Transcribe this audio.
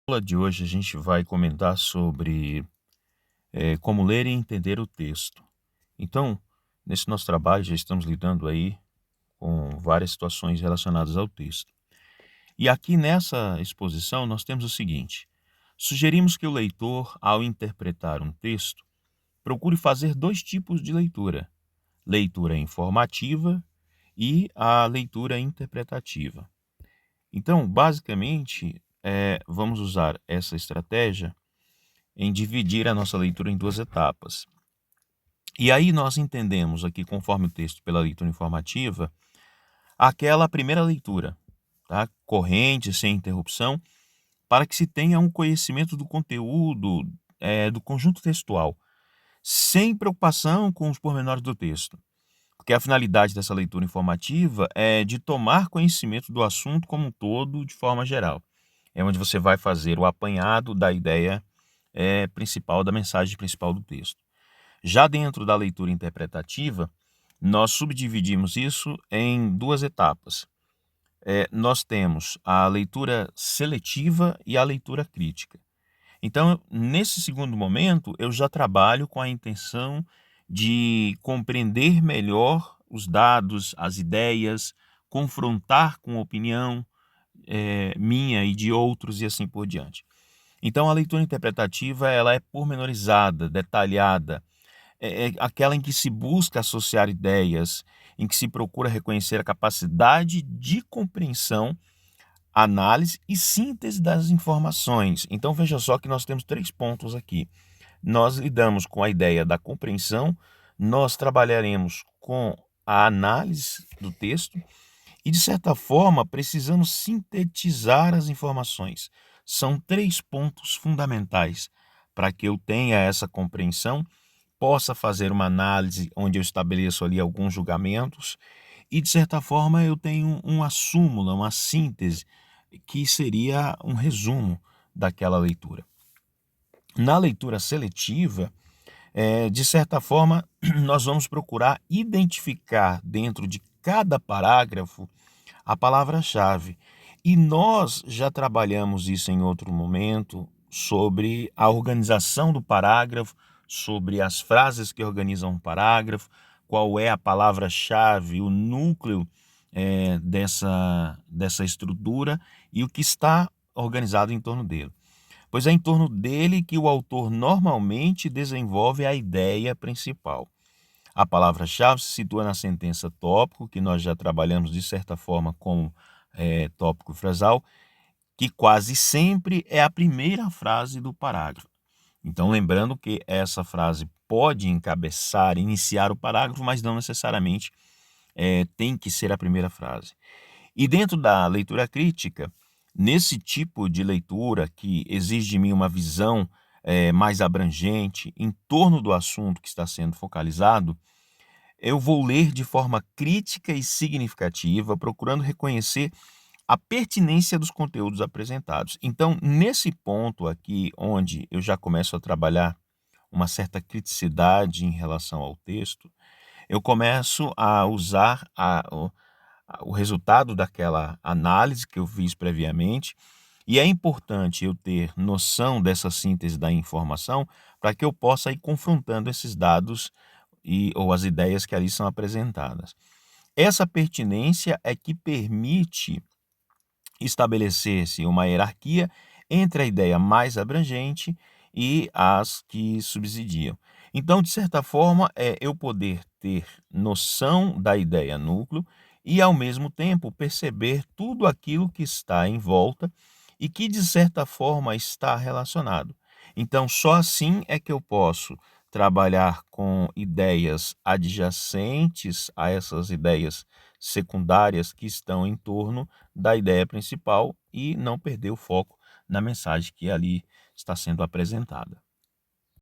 Aula de hoje a gente vai comentar sobre como ler e entender o texto. Então, nesse nosso trabalho já estamos lidando aí com várias situações relacionadas ao texto. E aqui nessa exposição nós temos o seguinte: sugerimos que o leitor, ao interpretar um texto, procure fazer dois tipos de leitura: leitura informativa e a leitura interpretativa. Então, basicamente, vamos usar essa estratégia em dividir a nossa leitura em duas etapas. E aí nós entendemos aqui, conforme o texto pela leitura informativa, aquela primeira leitura, tá? Corrente, sem interrupção, para que se tenha um conhecimento do conteúdo, do conjunto textual, sem preocupação com os pormenores do texto. Porque a finalidade dessa leitura informativa é de tomar conhecimento do assunto como um todo, de forma geral. É onde você vai fazer o apanhado da ideia principal, da mensagem principal do texto. Já dentro da leitura interpretativa, nós subdividimos isso em duas etapas. Nós temos a leitura seletiva e a leitura crítica. Então, nesse segundo momento, eu já trabalho com a intenção de compreender melhor os dados, as ideias, confrontar com a opinião minha e de outros e assim por diante. Então, a leitura interpretativa ela é pormenorizada, detalhada, é aquela em que se busca associar ideias, em que se procura reconhecer a capacidade de compreensão, análise e síntese das informações. Então, veja só que nós temos três pontos aqui. Nós lidamos com a ideia da compreensão, nós trabalharemos com a análise do texto e, de certa forma, precisamos sintetizar as informações. São três pontos fundamentais para que eu tenha essa compreensão, possa fazer uma análise onde eu estabeleço ali alguns julgamentos e, de certa forma, eu tenho uma súmula, uma síntese, que seria um resumo daquela leitura. Na leitura seletiva, de certa forma, nós vamos procurar identificar dentro de cada parágrafo a palavra-chave. E nós já trabalhamos isso em outro momento, sobre a organização do parágrafo, sobre as frases que organizam um parágrafo, qual é a palavra-chave, o núcleo dessa estrutura e o que está organizado em torno dele. Pois é em torno dele que o autor normalmente desenvolve a ideia principal. A palavra-chave se situa na sentença tópico, que nós já trabalhamos de certa forma como tópico frasal, que quase sempre é a primeira frase do parágrafo. Então, lembrando que essa frase pode encabeçar, iniciar o parágrafo, mas não necessariamente tem que ser a primeira frase. E dentro da leitura crítica, nesse tipo de leitura que exige de mim uma visão mais abrangente em torno do assunto que está sendo focalizado, eu vou ler de forma crítica e significativa, procurando reconhecer a pertinência dos conteúdos apresentados. Então, nesse ponto aqui, onde eu já começo a trabalhar uma certa criticidade em relação ao texto, eu começo a usar o resultado daquela análise que eu fiz previamente, e é importante eu ter noção dessa síntese da informação para que eu possa ir confrontando esses dados ou as ideias que ali são apresentadas. Essa pertinência é que permite estabelecer-se uma hierarquia entre a ideia mais abrangente e as que subsidiam. Então, de certa forma, é eu poder ter noção da ideia núcleo e, ao mesmo tempo, perceber tudo aquilo que está em volta e que, de certa forma, está relacionado. Então, só assim é que eu posso trabalhar com ideias adjacentes a essas ideias secundárias que estão em torno da ideia principal e não perder o foco na mensagem que ali está sendo apresentada.